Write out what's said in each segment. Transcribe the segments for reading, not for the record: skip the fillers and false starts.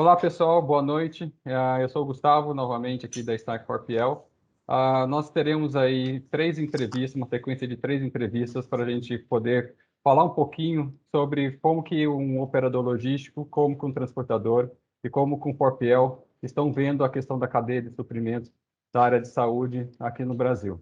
Olá, pessoal, boa noite. Eu sou o Gustavo, novamente aqui da Stack 4PL. Nós teremos aí uma sequência de 3 entrevistas para a gente poder falar um pouquinho sobre como que um operador logístico, como que um transportador e como com o 4PL estão vendo a questão da cadeia de suprimentos da área de saúde aqui no Brasil.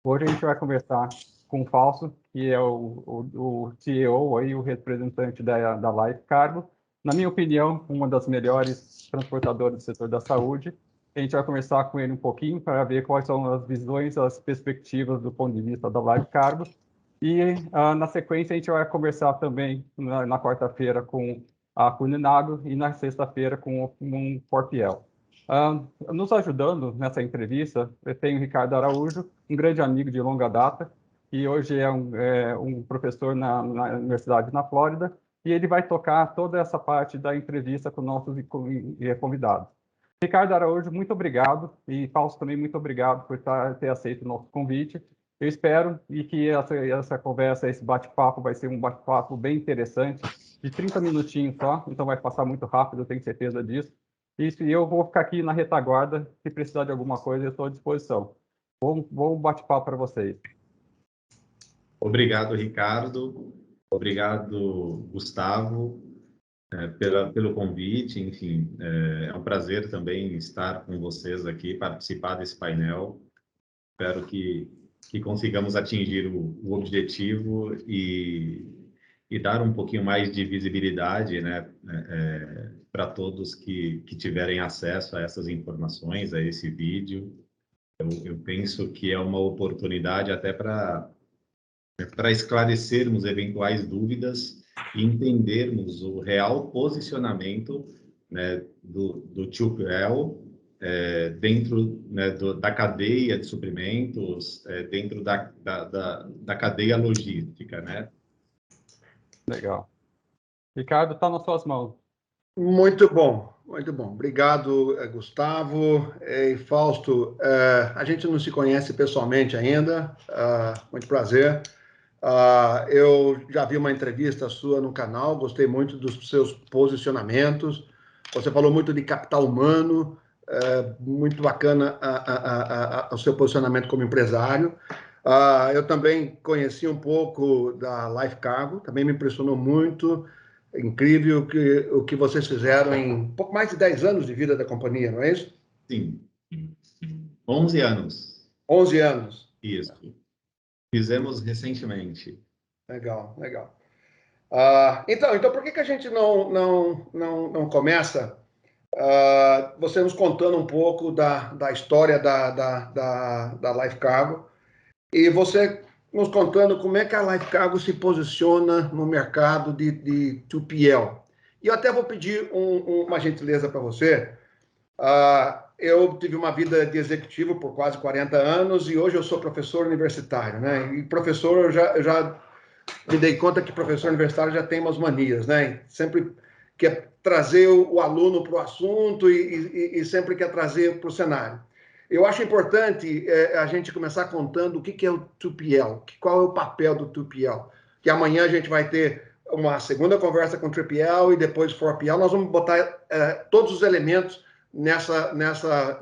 Hoje a gente vai conversar com o Fausto, que é o CEO, aí, o representante da Life Cargo. Na minha opinião, uma das melhores transportadoras do setor da saúde. A gente vai conversar com ele um pouquinho para ver quais são as visões, as perspectivas do ponto de vista da Life Cargo. E, na sequência, a gente vai conversar também na quarta-feira com a Culinago e na sexta-feira com um 4PL. Nos ajudando nessa entrevista, eu tenho o Ricardo Araújo, um grande amigo de longa data, que hoje é um professor na Universidade na Flórida, e ele vai tocar toda essa parte da entrevista com nossos convidados. Ricardo Araújo, muito obrigado, e Fausto também muito obrigado por ter aceito o nosso convite. Eu espero que essa conversa, esse bate-papo vai ser um bate-papo bem interessante, de 30 minutinhos só, então vai passar muito rápido, eu tenho certeza disso. Isso, e eu vou ficar aqui na retaguarda, se precisar de alguma coisa, eu estou à disposição. Bom bate-papo para vocês. Obrigado, Ricardo. Obrigado, Gustavo, pelo convite. Enfim, é um prazer também estar com vocês aqui, participar desse painel. Espero que consigamos atingir o objetivo e dar um pouquinho mais de visibilidade, né, para todos que tiverem acesso a essas informações, a esse vídeo. Eu penso que é uma oportunidade até para esclarecermos eventuais dúvidas e entendermos o real posicionamento, né, do 2PL dentro, né, da cadeia de suprimentos, dentro da cadeia logística, né? Legal. Ricardo, está nas suas mãos. Muito bom, muito bom. Obrigado, Gustavo e Fausto. A gente não se conhece pessoalmente ainda, muito prazer. Eu já vi uma entrevista sua no canal, gostei muito dos seus posicionamentos. Você falou muito de capital humano, muito bacana o seu posicionamento como empresário. Eu também conheci um pouco da Life Cargo, também me impressionou muito. Incrível o que vocês fizeram em um pouco mais de 10 anos de vida da companhia, não é isso? Sim. 11 anos. 11 anos. Isso. Fizemos recentemente. Legal, legal. Então por que a gente não começa você nos contando um pouco da história da Life Cargo e você nos contando como é que a Life Cargo se posiciona no mercado de 2PL. E eu até vou pedir uma gentileza para você. Eu tive uma vida de executivo por quase 40 anos e hoje eu sou professor universitário, né? E professor, eu já me dei conta que professor universitário já tem umas manias, né? Sempre quer trazer o aluno para o assunto e sempre quer trazer para o cenário. Eu acho importante a gente começar contando o que é o 2PL, qual é o papel do 2PL, que amanhã a gente vai ter uma segunda conversa com o 3PL e depois 4PL. Nós vamos botar todos os elementos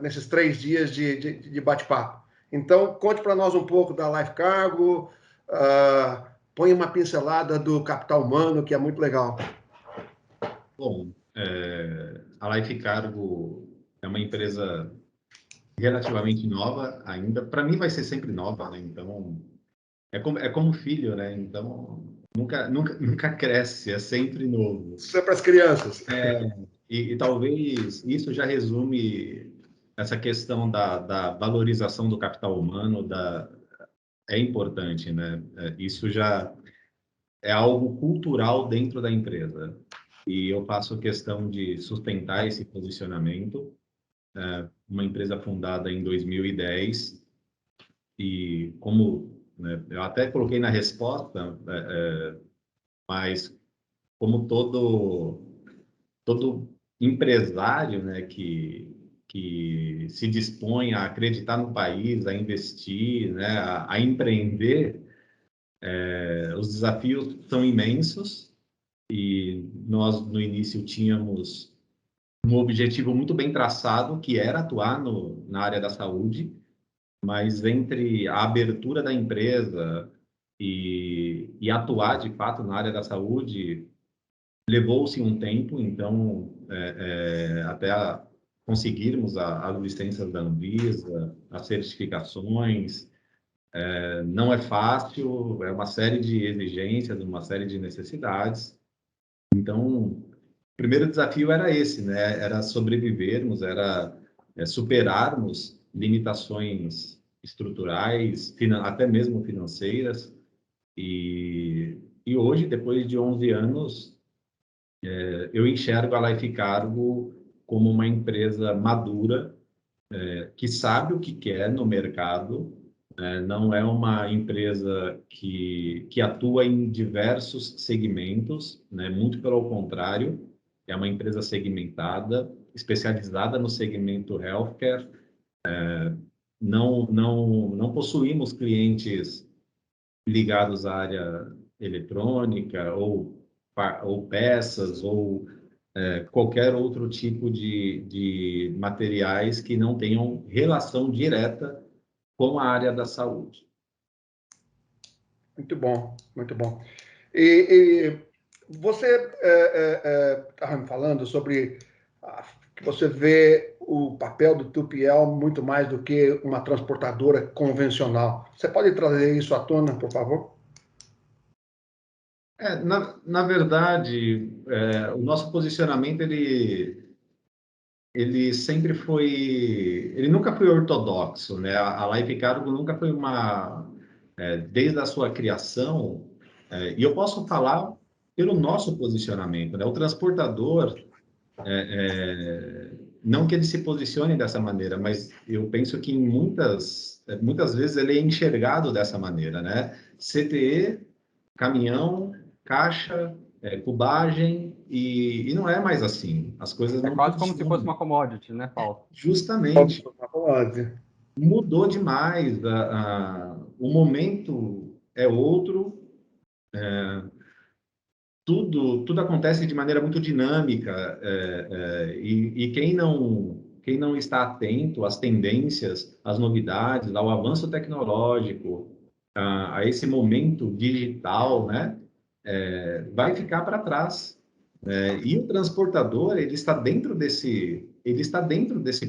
nesses 3 dias de bate-papo. Então, conte para nós um pouco da Life Cargo, põe uma pincelada do capital humano, que é muito legal. Bom, a Life Cargo é uma empresa relativamente nova ainda. Para mim vai ser sempre nova, né? Então, é como filho, né? Então, nunca cresce, é sempre novo. Isso é para as crianças. E talvez isso já resume essa questão da valorização do capital humano, é importante, né? Isso já é algo cultural dentro da empresa. E eu faço questão de sustentar esse posicionamento. Uma empresa fundada em 2010 e como, né, eu até coloquei na resposta, mas como todo empresário, né, que se dispõe a acreditar no país, a investir, né, a empreender, os desafios são imensos e nós no início tínhamos um objetivo muito bem traçado, que era atuar na área da saúde, mas entre a abertura da empresa e atuar, de fato, na área da saúde, levou-se um tempo, então, até conseguirmos as licenças da Anvisa, as certificações, não é fácil, é uma série de exigências, uma série de necessidades. Então, o primeiro desafio era esse, né? Era sobrevivermos, era superarmos limitações estruturais, até mesmo financeiras. E hoje, depois de 11 anos, eu enxergo a Life Cargo como uma empresa madura, que sabe o que quer no mercado, não é uma empresa que atua em diversos segmentos, né? Muito pelo contrário, é uma empresa segmentada, especializada no segmento healthcare. Não possuímos clientes ligados à área eletrônica ou peças ou qualquer outro tipo de materiais que não tenham relação direta com a área da saúde. Muito bom, muito bom. E você estava me falando sobre que você vê o papel do 2PL muito mais do que uma transportadora convencional. Você pode trazer isso à tona, por favor? Na verdade, o nosso posicionamento ele sempre foi, ele nunca foi ortodoxo, né? A Life Cargo nunca foi desde a sua criação, e eu posso falar pelo nosso posicionamento, né? O transportador, não que ele se posicione dessa maneira, mas eu penso que muitas vezes ele é enxergado dessa maneira, né? CTE, caminhão, caixa, cubagem, e não é mais assim. As coisas É não quase como se fosse funcionam. uma commodity, né, Paulo? Justamente. Mudou demais. O momento é outro. Tudo acontece de maneira muito dinâmica. E quem não está atento às tendências, às novidades, ao avanço tecnológico, a esse momento digital, né? Vai ficar para trás. E o transportador, ele está dentro desse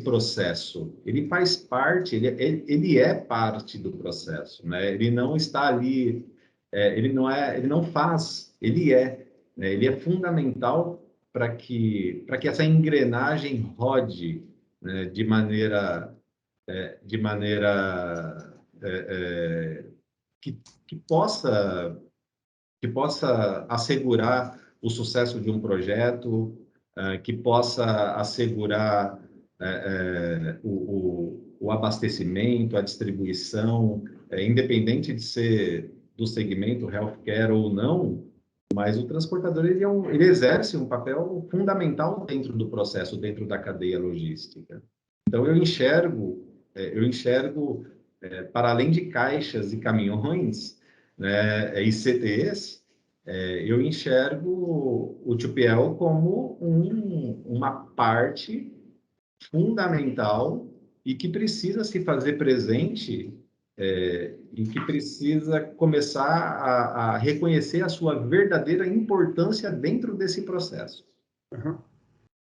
processo. Ele faz parte, ele é parte do processo, né? Ele não está ali, ele não faz, ele é, né? Ele é fundamental para que essa engrenagem rode, né? De maneira que, que possa que possa assegurar o sucesso de um projeto, que possa assegurar o abastecimento, a distribuição, independente de ser do segmento healthcare ou não, mas o transportador ele exerce um papel fundamental dentro do processo, dentro da cadeia logística. Então eu enxergo para além de caixas e caminhões, né, e CTEs, eu enxergo o 2PL como uma parte fundamental e que precisa se fazer presente, e que precisa começar a reconhecer a sua verdadeira importância dentro desse processo. Uhum.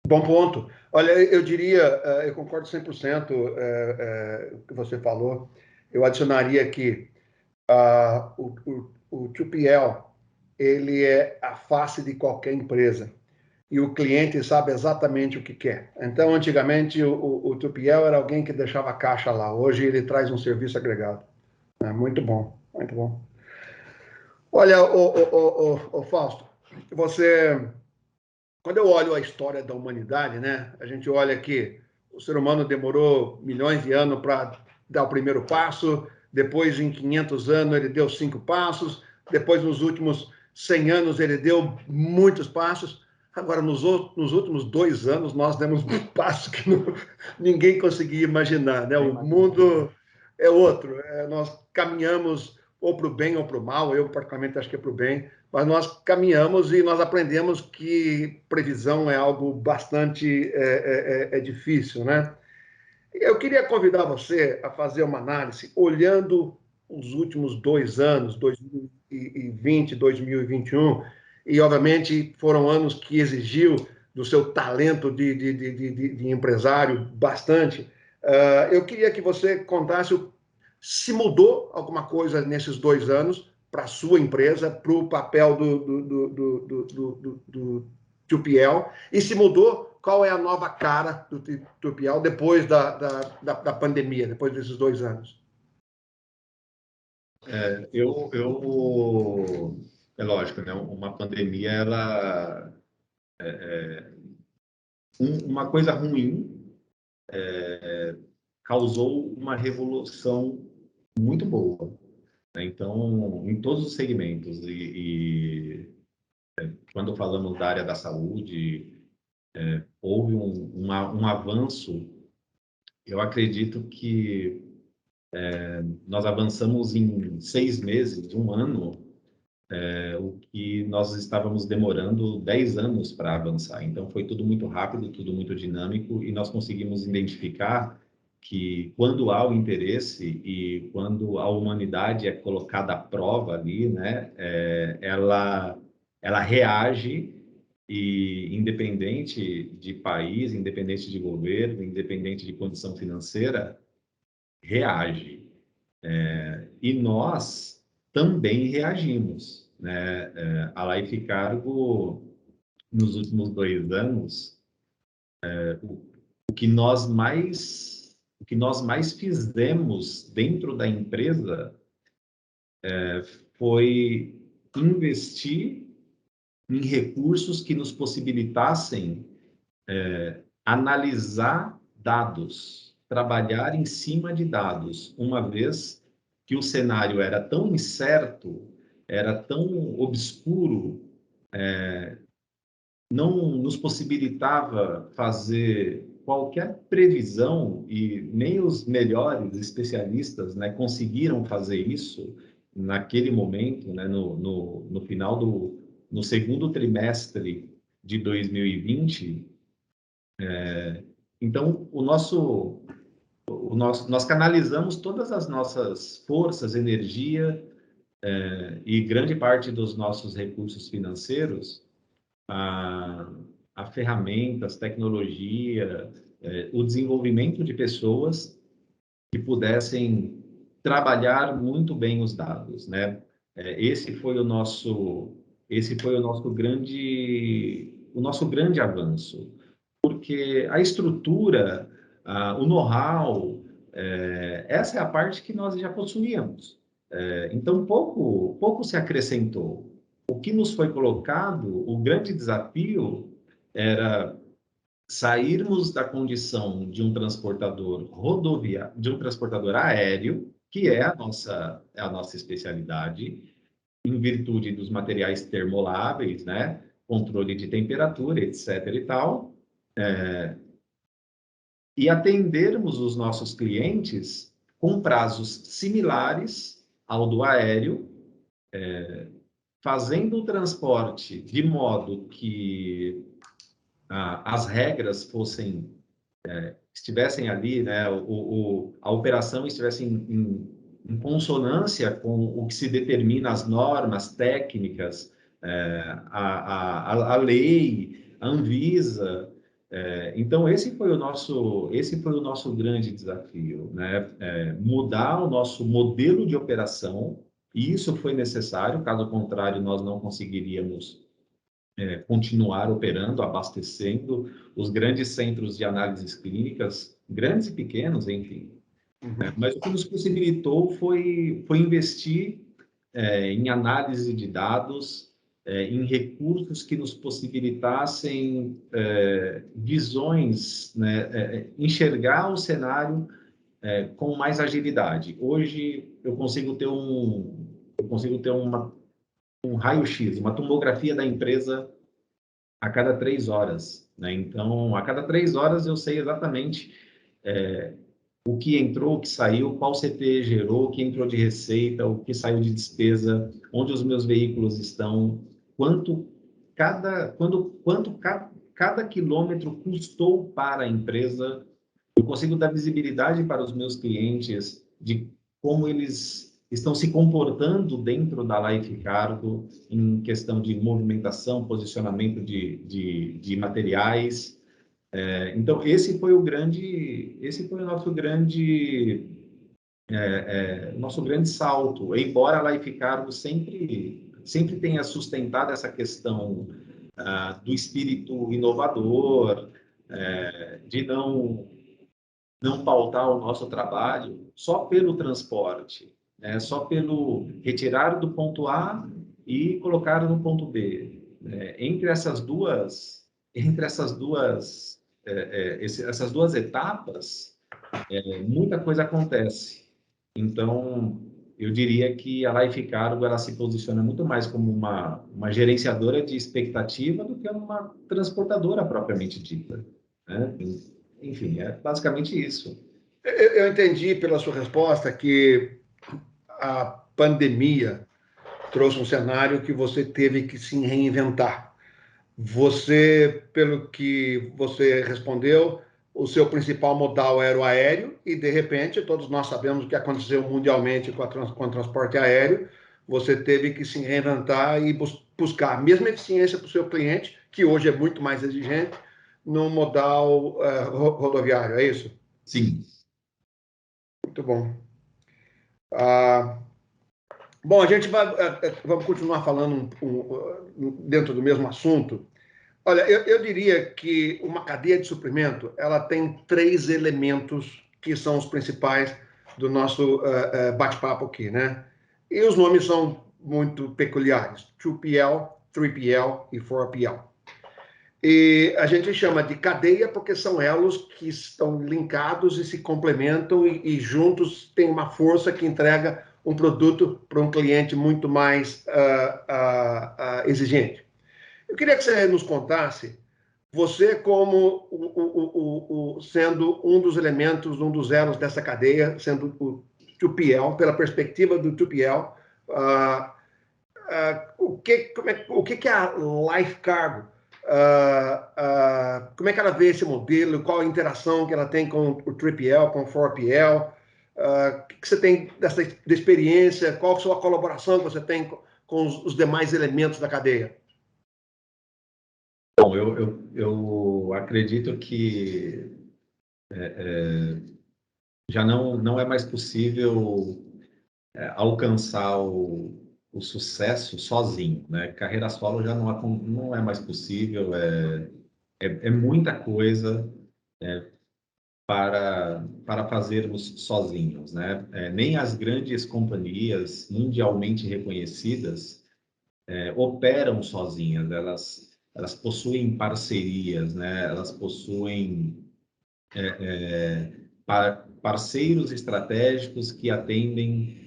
Bom ponto. Olha, eu diria, eu concordo 100% com o que você falou. Eu adicionaria que o 2PL, ele é a face de qualquer empresa. E o cliente sabe exatamente o que quer. Então, antigamente, o 2PL era alguém que deixava a caixa lá. Hoje, ele traz um serviço agregado. Muito bom, muito bom. Olha, o Fausto, quando eu olho a história da humanidade, né, a gente olha que o ser humano demorou milhões de anos para dar o primeiro passo, depois, em 500 anos, ele deu 5 passos, depois, nos últimos 100 anos, ele deu muitos passos. Agora, nos últimos 2 anos, nós demos um passo que ninguém conseguia imaginar, né? O mundo é outro. Nós caminhamos ou para o bem ou para o mal, eu particularmente acho que é para o bem, mas nós caminhamos e nós aprendemos que previsão é algo bastante difícil, né? Eu queria convidar você a fazer uma análise olhando os últimos 2 anos, 2020, 2021, e obviamente foram anos que exigiu do seu talento de empresário bastante. Eu queria que você contasse se mudou alguma coisa nesses 2 anos para a sua empresa, para o papel do TUPL, e se mudou, qual é a nova cara do TUPL depois da pandemia, depois desses 2 anos? É lógico, né? Uma pandemia, ela uma coisa ruim causou uma revolução muito boa, né? Então, em todos os segmentos quando falamos da área da saúde, houve um avanço. Eu acredito que nós avançamos em 6 meses, 1 ano, o que nós estávamos demorando 10 anos para avançar. Então, foi tudo muito rápido, tudo muito dinâmico, e nós conseguimos identificar que quando há o interesse e quando a humanidade é colocada à prova ali, né, ela reage, e independente de país, independente de governo, independente de condição financeira, reage. E nós também reagimos, né? A Life Cargo, nos últimos 2 anos, o que nós mais fizemos dentro da empresa foi investir em recursos que nos possibilitassem analisar dados, trabalhar em cima de dados, uma vez que o cenário era tão incerto, era tão obscuro, não nos possibilitava fazer qualquer previsão, e nem os melhores especialistas, né, conseguiram fazer isso naquele momento, né, no final no segundo trimestre de 2020. Então, nós canalizamos todas as nossas forças, energia e grande parte dos nossos recursos financeiros a ferramentas, tecnologia, o desenvolvimento de pessoas que pudessem trabalhar muito bem os dados, né? Esse foi o nosso grande avanço, porque a estrutura, o know-how, essa é a parte que nós já possuíamos. Então, pouco se acrescentou. O que nos foi colocado, o grande desafio era sairmos da condição de um transportador rodoviário, de um transportador aéreo, que é a nossa especialidade, em virtude dos materiais termoláveis, né? Controle de temperatura, etc. e tal, e atendermos os nossos clientes com prazos similares ao do aéreo, fazendo o transporte de modo que as regras estivessem ali, né, a operação estivesse em consonância com o que se determina as normas técnicas, a lei, a Anvisa. Então, esse foi o nosso grande desafio, né? Mudar o nosso modelo de operação, e isso foi necessário, caso contrário, nós não conseguiríamos continuar operando, abastecendo os grandes centros de análises clínicas, grandes e pequenos, enfim. Mas o que nos possibilitou foi investir em análise de dados, em recursos que nos possibilitassem visões, né, enxergar o cenário com mais agilidade. Hoje eu consigo ter um raio-x, uma tomografia da empresa a cada 3 horas, né? Então, a cada 3 horas eu sei exatamente o que entrou, o que saiu, qual CT gerou, o que entrou de receita, o que saiu de despesa, onde os meus veículos estão, cada quilômetro custou para a empresa. Eu consigo dar visibilidade para os meus clientes de como eles estão se comportando dentro da Life Cargo em questão de movimentação, posicionamento de materiais. Então, esse foi o nosso grande salto. Embora a Life Cargo sempre tenha sustentado essa questão do espírito inovador, de não pautar o nosso trabalho só pelo transporte, né? Só pelo retirar do ponto A e colocar no ponto B. Essas duas etapas, muita coisa acontece. Então, eu diria que a Life Cargo ela se posiciona muito mais como uma gerenciadora de expectativa do que uma transportadora propriamente dita, né? Enfim, é basicamente isso. Eu entendi pela sua resposta que a pandemia trouxe um cenário que você teve que se reinventar. Você, pelo que você respondeu, o seu principal modal era o aéreo e, de repente, todos nós sabemos o que aconteceu mundialmente com o transporte aéreo. Você teve que se reinventar e buscar a mesma eficiência para o seu cliente, que hoje é muito mais exigente, no modal rodoviário, é isso? Sim. Muito bom. Bom, a gente vamos continuar falando dentro do mesmo assunto. Olha, eu diria que uma cadeia de suprimento, ela tem 3 elementos que são os principais do nosso bate-papo aqui, né? E os nomes são muito peculiares: 2PL, 3PL e 4PL. E a gente chama de cadeia porque são elos que estão linkados e se complementam e juntos têm uma força que entrega um produto para um cliente muito mais exigente. Eu queria que você nos contasse, você como sendo um dos elementos, um dos elos dessa cadeia, sendo o 2PL, pela perspectiva do 2PL, o que é a Life Cargo? Como é que ela vê esse modelo? Qual a interação que ela tem com o 3PL, com o 4PL? O que você tem dessa experiência? Qual a sua colaboração que você tem com os demais elementos da cadeia? Bom, eu acredito que já não é mais possível alcançar o sucesso sozinho, né? Carreira solo já não é mais possível, é muita coisa para fazermos sozinhos, né? Nem as grandes companhias mundialmente reconhecidas operam sozinhas, elas possuem parcerias, né? Elas possuem parceiros estratégicos que atendem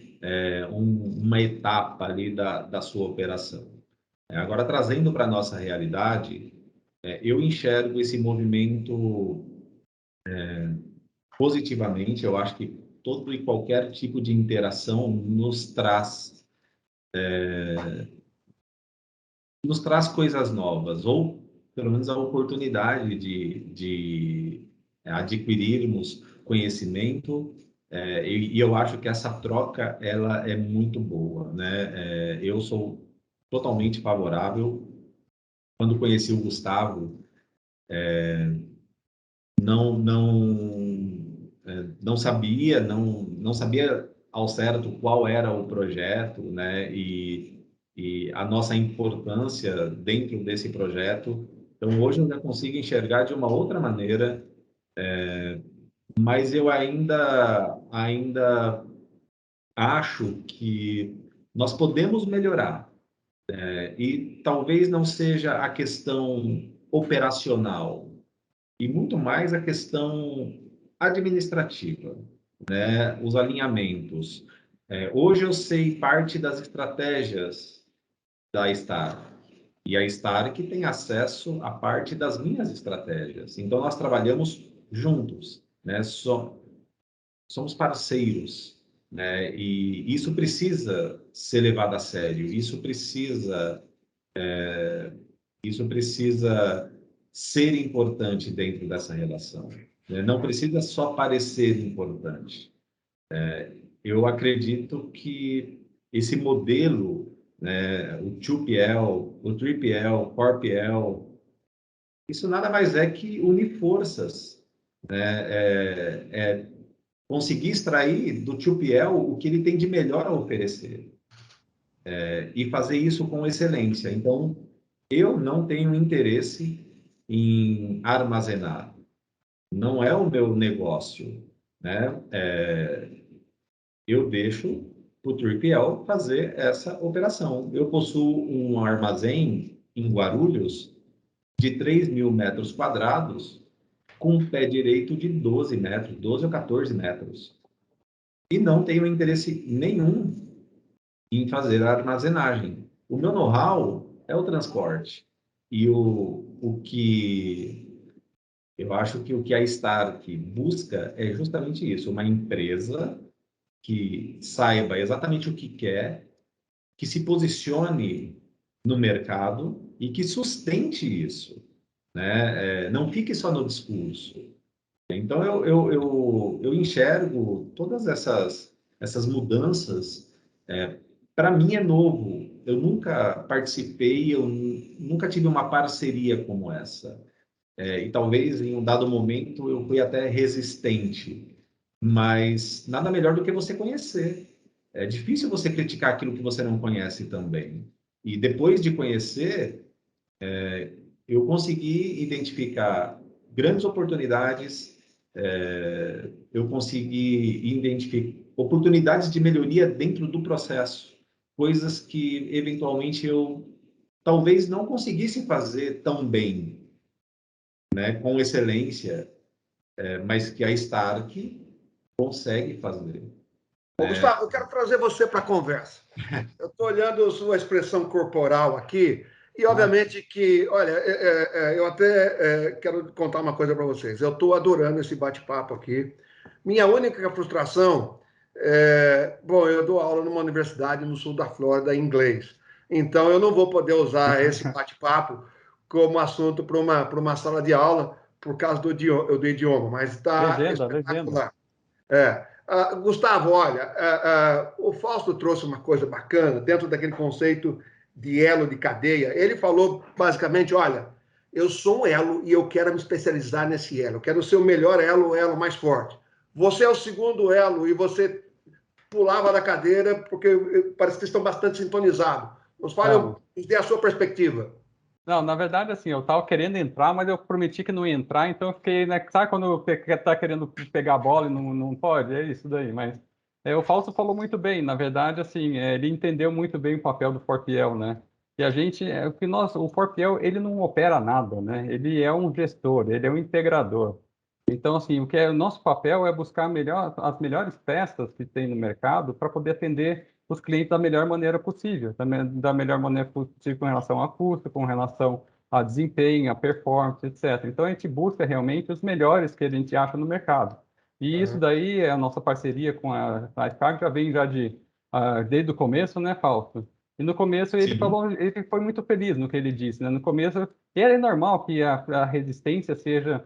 uma etapa ali da sua operação. Agora, trazendo para a nossa realidade, eu enxergo esse movimento positivamente. Eu acho que todo e qualquer tipo de interação nos traz coisas novas, ou pelo menos a oportunidade de adquirirmos conhecimento, e eu acho que essa troca ela é muito boa, né? Eu sou totalmente favorável. Quando conheci o Gustavo, não sabia ao certo qual era o projeto, né? E a nossa importância dentro desse projeto. Então, hoje eu já consigo enxergar de uma outra maneira, mas eu ainda acho que nós podemos melhorar, e talvez não seja a questão operacional, e muito mais a questão administrativa, né? Os alinhamentos. Hoje eu sei parte das estratégias da Star, e a Star que tem acesso a parte das minhas estratégias. Então, nós trabalhamos juntos, né? somos parceiros, né? E isso precisa ser levado a sério, isso precisa ser importante dentro dessa relação, né? Não precisa só parecer importante. Eu acredito que esse modelo, né, o 2PL, o 3PL, 4PL, isso nada mais é que unir forças, né? Conseguir extrair do 2PL o que ele tem de melhor a oferecer, e fazer isso com excelência. Então, eu não tenho interesse em armazenar, não é o meu negócio, né? Eu deixo o 3PL fazer essa operação. Eu possuo um armazém em Guarulhos de 3.000 metros quadrados, com um pé direito de 12 metros, 12 ou 14 metros. E não tenho interesse nenhum em fazer a armazenagem. O meu know-how é o transporte. E o que eu acho que o que a Stark busca é justamente isso, uma empresa que saiba exatamente o que quer, que se posicione no mercado e que sustente isso, né? Não fique só no discurso. Então, eu enxergo todas essas mudanças. Para mim é novo. Eu nunca participei, eu nunca tive uma parceria como essa. E talvez em um dado momento eu fui até resistente, mas nada melhor do que você conhecer. É difícil você criticar aquilo que você não conhece também. E depois de conhecer, eu consegui identificar grandes oportunidades, eu consegui identificar oportunidades de melhoria dentro do processo, coisas que eventualmente eu talvez não conseguisse fazer tão bem, né, com excelência, mas que a Stark consegue fazer. Ô, Gustavo, eu quero trazer você para a conversa. Eu estou olhando a sua expressão corporal aqui, e obviamente que, olha, eu até quero contar uma coisa para vocês. Eu estou adorando esse bate-papo aqui. Minha única frustração bom, eu dou aula numa universidade no sul da Flórida em inglês. Então, eu não vou poder usar esse bate-papo como assunto para uma sala de aula por causa do idioma, mas está Legenda, legenda. espetacular. Gustavo, olha, o Fausto trouxe uma coisa bacana dentro daquele conceito de elo de cadeia. Ele falou basicamente: olha, eu sou um elo e eu quero me especializar nesse elo. Eu quero ser o melhor elo, o elo mais forte. Você é o segundo elo e você pulava da cadeira porque parece que estão bastante sintonizados. Nos fale, Não, nos dê a sua perspectiva. não, na verdade, assim, eu tava querendo entrar, mas eu prometi que não ia entrar, então eu fiquei, né, sabe quando tá querendo pegar a bola e não pode? É isso daí, mas o Fausto falou muito bem, na verdade, assim, ele entendeu muito bem o papel do Forpiel, né? E a gente, o Forpiel, ele não opera nada, né? Ele é um gestor, ele é um integrador. Então, assim, o nosso papel é buscar as melhores peças que tem no mercado para poder atender os clientes da melhor maneira possível, da melhor maneira possível com relação a custo, com relação a desempenho, a performance, etc. Então, a gente busca realmente os melhores que a gente acha no mercado. E isso Uhum. daí, a nossa parceria com a Spark já vem desde o começo, né, Fausto? E no começo ele Sim. falou, ele foi muito feliz no que ele disse, né? No começo, era normal que a resistência seja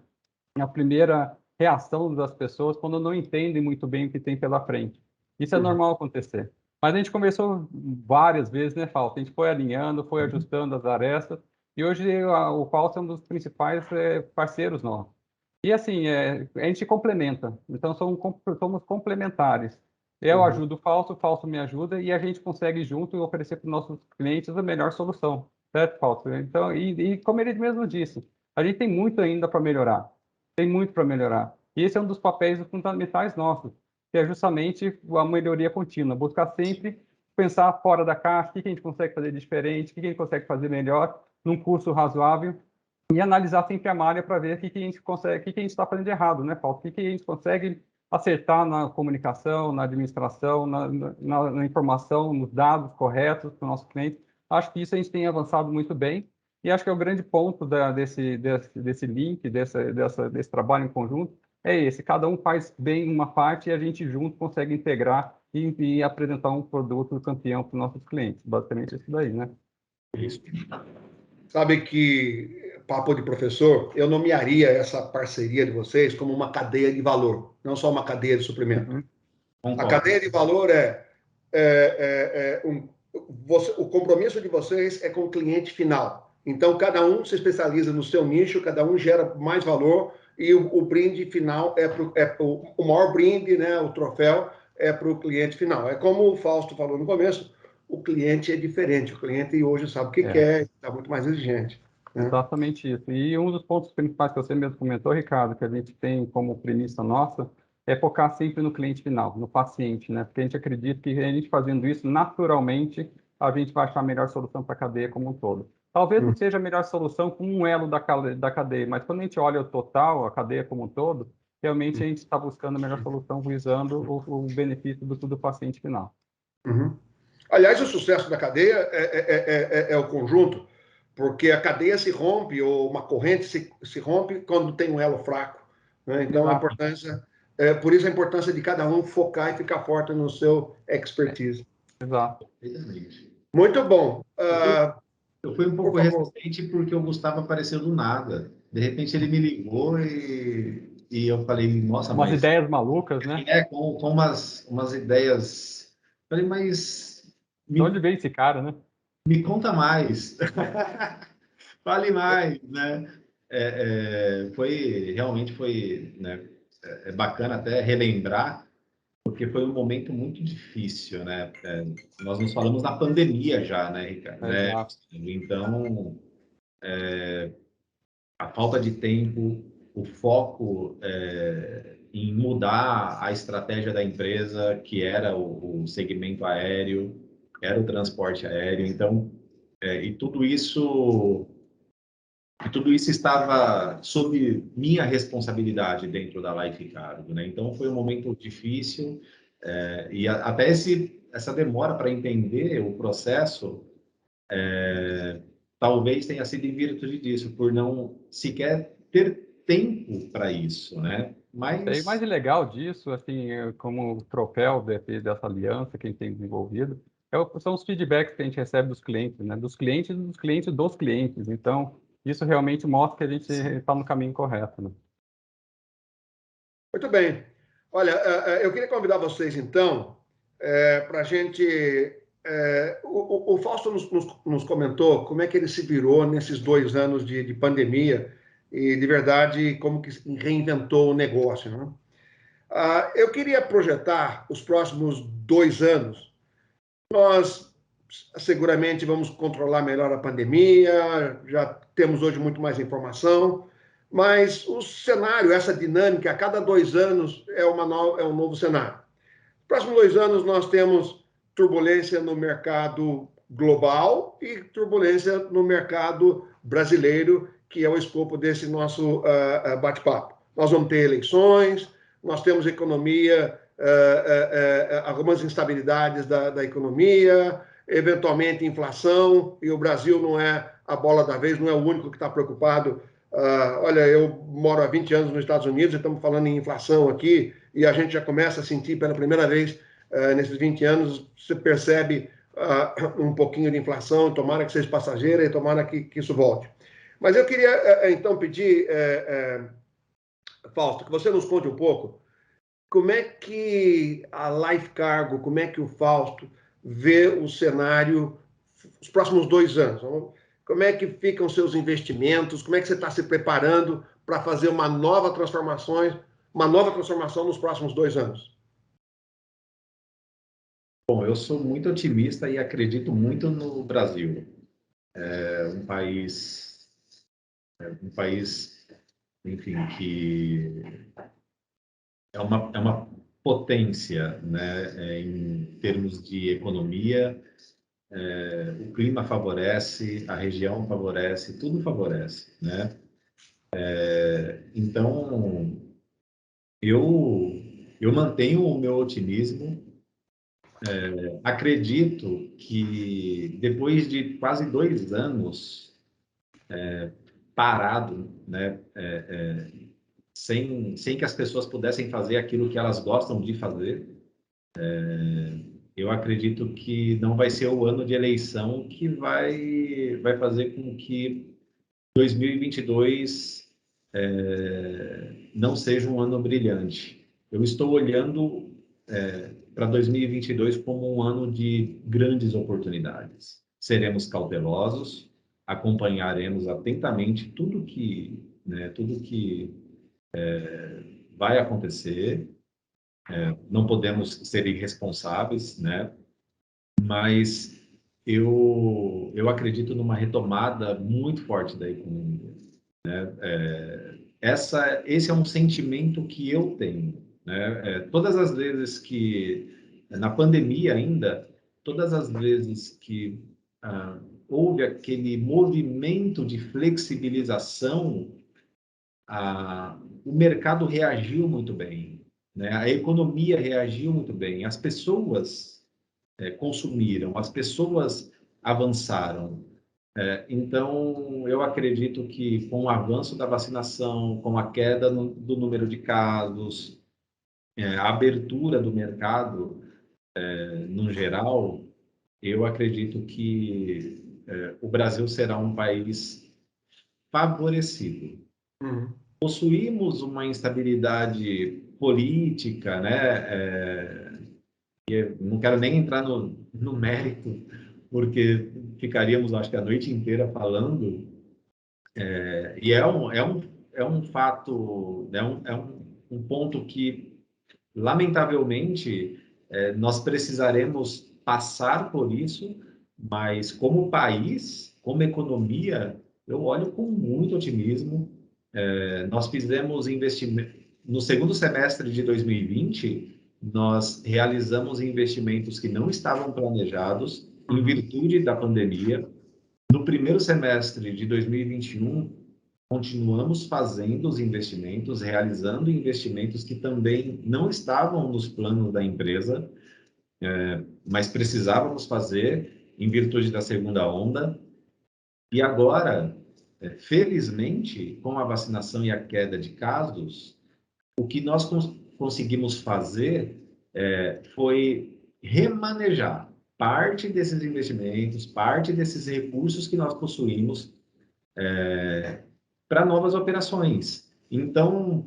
a primeira reação das pessoas quando não entendem muito bem o que tem pela frente. Isso é Uhum. normal acontecer. Mas a gente conversou várias vezes, né, Fausto? A gente foi alinhando, foi ajustando as arestas, e hoje o Fausto é um dos principais parceiros nossos. E assim, a gente complementa, então somos complementares. Eu Uhum. ajudo o Fausto me ajuda, e a gente consegue junto oferecer para os nossos clientes a melhor solução, certo, Fausto? Então, e como ele mesmo disse, a gente tem muito ainda para melhorar. Tem muito para melhorar. E esse é um dos papéis fundamentais nossos, que é justamente a melhoria contínua, buscar sempre pensar fora da caixa, o que a gente consegue fazer de diferente, o que a gente consegue fazer melhor, num custo razoável, e analisar sempre a malha para ver o que a gente consegue, o que a gente está fazendo de errado, né, Paulo? O que a gente consegue acertar na comunicação, na administração, na informação, nos dados corretos para o nosso cliente. Acho que isso a gente tem avançado muito bem. E acho que é o grande ponto desse link, desse trabalho em conjunto, é esse, cada um faz bem uma parte e a gente junto consegue integrar e apresentar um produto campeão para os nossos clientes. Basicamente isso daí, né? Isso. Sabe que, papo de professor, eu nomearia essa parceria de vocês como uma cadeia de valor, não só uma cadeia de suprimento. Uhum. A cadeia de valor o compromisso de vocês é com o cliente final. Então, cada um se especializa no seu nicho, cada um gera mais valor e o brinde final o maior brinde, né, o troféu, é para o cliente final. É como o Fausto falou no começo, o cliente é diferente. O cliente hoje sabe o que quer, está muito mais exigente. Né? Exatamente isso. E um dos pontos principais que você mesmo comentou, Ricardo, que a gente tem como premissa nossa, é focar sempre no cliente final, no paciente, né? Porque a gente acredita que a gente fazendo isso, naturalmente, a gente vai achar a melhor solução para a cadeia como um todo. Talvez não seja a melhor solução como um elo da cadeia, mas quando a gente olha o total, a cadeia como um todo, realmente a gente está buscando a melhor solução visando o benefício do paciente final. Uhum. Aliás, o sucesso da cadeia é o conjunto, porque a cadeia se rompe, ou uma corrente se rompe quando tem um elo fraco. Né? Então, a importância, por isso a importância de cada um focar e ficar forte no seu expertise. Exato. Muito bom. Eu fui um pouco resistente porque o Gustavo apareceu do nada. De repente ele me ligou e eu falei, nossa, umas mas... ideias malucas, né? Com umas ideias... Falei, mas... De onde veio esse cara, né? Me conta mais. Fale mais, né? Realmente foi, né? É bacana até relembrar, porque foi um momento muito difícil, né? Nós nos falamos na pandemia já, né, Ricardo? Exato. Então, a falta de tempo, o foco em mudar a estratégia da empresa, que era o segmento aéreo, era o transporte aéreo. Então, e tudo isso estava sob minha responsabilidade dentro da Life Cargo, né? Então foi um momento difícil e até essa demora para entender o processo talvez tenha sido em virtude disso, por não sequer ter tempo para isso, né? E o mais Mas legal disso, assim, como troféu dessa aliança que a gente tem desenvolvido, são os feedbacks que a gente recebe dos clientes, né? Dos clientes, dos clientes, dos clientes. Então, isso realmente mostra que a gente está no caminho correto, né? Muito bem. Olha, eu queria convidar vocês, então, para a gente... o Fausto nos comentou como é que ele se virou nesses 2 anos de pandemia e, de verdade, como que reinventou o negócio. Né? Eu queria projetar os próximos 2 anos. Nós seguramente vamos controlar melhor a pandemia, já temos hoje muito mais informação, mas o cenário, essa dinâmica, a cada 2 anos é um novo cenário. Nos próximos 2 anos nós temos turbulência no mercado global e turbulência no mercado brasileiro, que é o escopo desse nosso bate-papo. Nós vamos ter eleições, nós temos economia, algumas instabilidades da economia, eventualmente inflação, e o Brasil não é a bola da vez, não é o único que está preocupado. Olha, eu moro há 20 anos nos Estados Unidos e estamos falando em inflação aqui, e a gente já começa a sentir pela primeira vez nesses 20 anos, você percebe um pouquinho de inflação, tomara que seja passageira e tomara que isso volte. Mas eu queria, então, pedir, Fausto, que você nos conte um pouco como é que a Life Cargo, como é que o Fausto vê o cenário os próximos 2 anos? Como é que ficam seus investimentos? Como é que você está se preparando para fazer uma nova transformação nos próximos 2 anos? bom, eu sou muito otimista e acredito muito no Brasil. É um país, enfim, que é uma potência, né, em termos de economia. O clima favorece, a região favorece, tudo favorece, né? Então, eu mantenho o meu otimismo. Acredito que depois de quase 2 anos parado, né, sem que as pessoas pudessem fazer aquilo que elas gostam de fazer. Eu acredito que não vai ser o ano de eleição que vai fazer com que 2022 não seja um ano brilhante. Eu estou olhando para 2022 como um ano de grandes oportunidades. Seremos cautelosos, acompanharemos atentamente tudo que vai acontecer. Não podemos ser irresponsáveis, né? Mas eu acredito numa retomada muito forte da economia. Esse é um sentimento que eu tenho, né? Todas as vezes que, na pandemia ainda, todas as vezes que houve aquele movimento de flexibilização, o mercado reagiu muito bem, né? A economia reagiu muito bem, as pessoas consumiram, as pessoas avançaram. Então, eu acredito que com o avanço da vacinação, com a queda do número de casos, a abertura do mercado, no geral, eu acredito que o Brasil será um país favorecido. Possuímos uma instabilidade política, né? Eu não quero nem entrar no mérito, porque ficaríamos, acho que, a noite inteira falando. E é um fato, um ponto que, lamentavelmente, nós precisaremos passar por isso, mas como país, como economia, eu olho com muito otimismo. Nós fizemos investimento no segundo semestre de 2020, nós realizamos investimentos que não estavam planejados em virtude da pandemia. No primeiro semestre de 2021, continuamos fazendo os investimentos, realizando investimentos que também não estavam nos planos da empresa, mas precisávamos fazer em virtude da segunda onda. E agora, felizmente, com a vacinação e a queda de casos, o que nós conseguimos fazer foi remanejar parte desses investimentos, parte desses recursos que nós possuímos para novas operações. Então,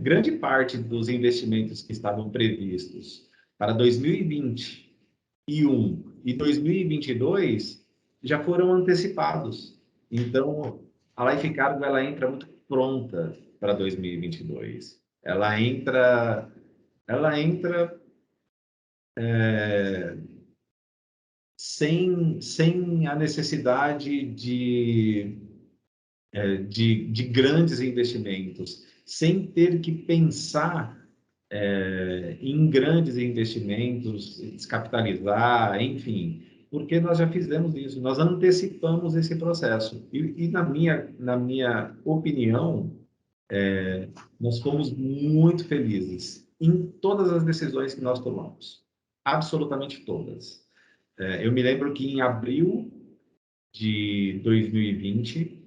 grande parte dos investimentos que estavam previstos para 2021 e 2022 já foram antecipados. Então, a Life Cargo ela entra muito pronta para 2022. Ela entra sem a necessidade de grandes investimentos, sem ter que pensar em grandes investimentos, descapitalizar, enfim, porque nós já fizemos isso, nós antecipamos esse processo. E na minha opinião, nós fomos muito felizes em todas as decisões que nós tomamos, absolutamente todas. Eu me lembro que em abril de 2020,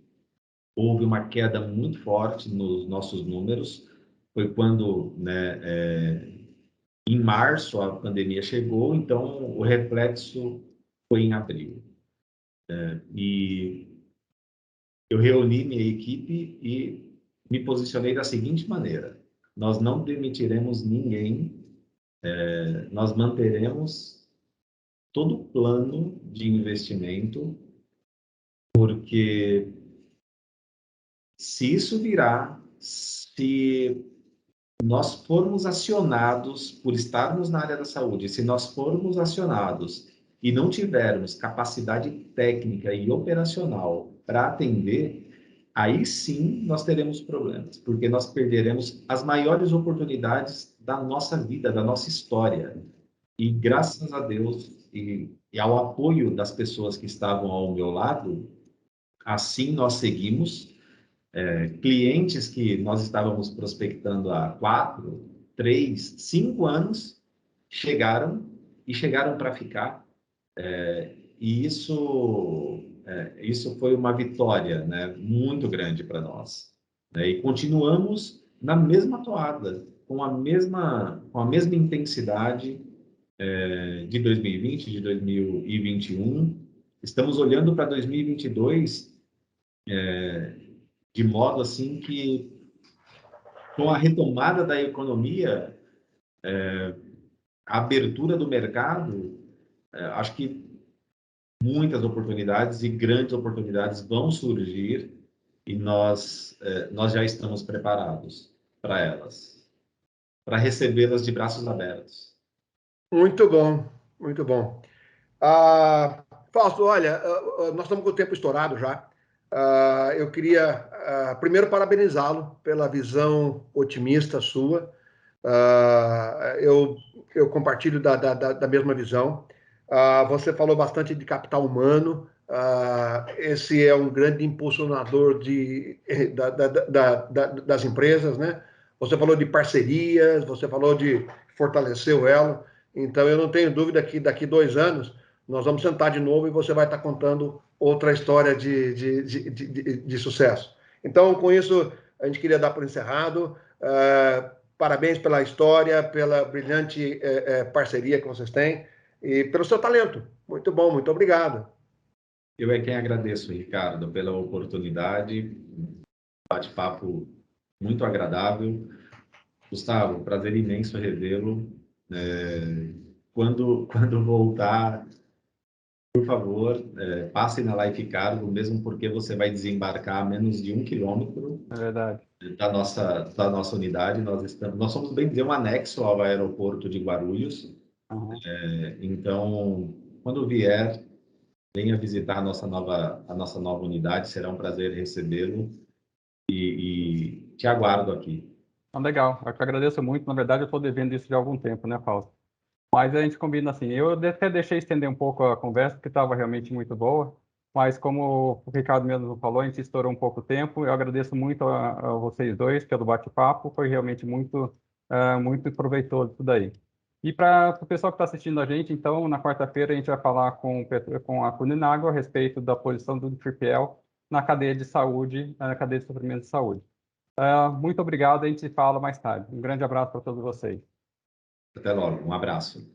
houve uma queda muito forte nos nossos números. Foi quando, em março, a pandemia chegou, então o reflexo foi em abril. E eu reuni minha equipe e me posicionei da seguinte maneira: nós não demitiremos ninguém, nós manteremos todo o plano de investimento, porque se isso virar, se nós formos acionados por estarmos na área da saúde, se nós formos acionados e não tivermos capacidade técnica e operacional para atender, aí sim nós teremos problemas, porque nós perderemos as maiores oportunidades da nossa vida, da nossa história. E graças a Deus e ao apoio das pessoas que estavam ao meu lado, assim nós seguimos. Clientes que nós estávamos prospectando há 4, 3, 5 anos chegaram para ficar. E isso foi uma vitória, né, muito grande para nós. E continuamos na mesma toada, com a mesma intensidade de 2020, de 2021. Estamos olhando para 2022 de modo assim que, com a retomada da economia, a abertura do mercado, acho que muitas oportunidades e grandes oportunidades vão surgir e nós já estamos preparados para elas, para recebê-las de braços abertos. Muito bom, muito bom. Fausto, olha, nós estamos com o tempo estourado já. Eu queria, primeiro, parabenizá-lo pela visão otimista sua. Eu compartilho da mesma visão. Você falou bastante de capital humano. Esse é um grande impulsionador das empresas, né? Você falou de parcerias, você falou de fortalecer o elo. Então, eu não tenho dúvida que daqui 2 anos nós vamos sentar de novo e você vai estar contando outra história de sucesso. Então, com isso, a gente queria dar por encerrado. Parabéns pela história, pela brilhante parceria que vocês têm e pelo seu talento. Muito bom, muito obrigado. Eu é quem agradeço, Ricardo, pela oportunidade. Bate-papo muito agradável. Gustavo, prazer imenso revê-lo. Quando voltar, por favor, passe na Life Cargo, mesmo porque você vai desembarcar a menos de 1 quilômetro da nossa unidade. Nós somos, bem dizer, um anexo ao aeroporto de Guarulhos. Uhum. Então, quando vier, venha visitar a nossa nova unidade. Será um prazer recebê-lo e te aguardo aqui. Legal, eu te agradeço muito. Na verdade, eu estou devendo isso de algum tempo, né, Fausto? Mas a gente combina assim. Eu até deixei estender um pouco a conversa, porque estava realmente muito boa. Mas como o Ricardo mesmo falou, a gente estourou um pouco o tempo. Eu agradeço muito a vocês dois pelo bate-papo. Foi realmente muito proveitoso tudo aí. E para o pessoal que está assistindo a gente, então, na quarta-feira a gente vai falar com a Kuehne+Nagel a respeito da posição do 3PL na cadeia de saúde, na cadeia de suprimento de saúde. Muito obrigado, a gente se fala mais tarde. Um grande abraço para todos vocês. Até logo, um abraço.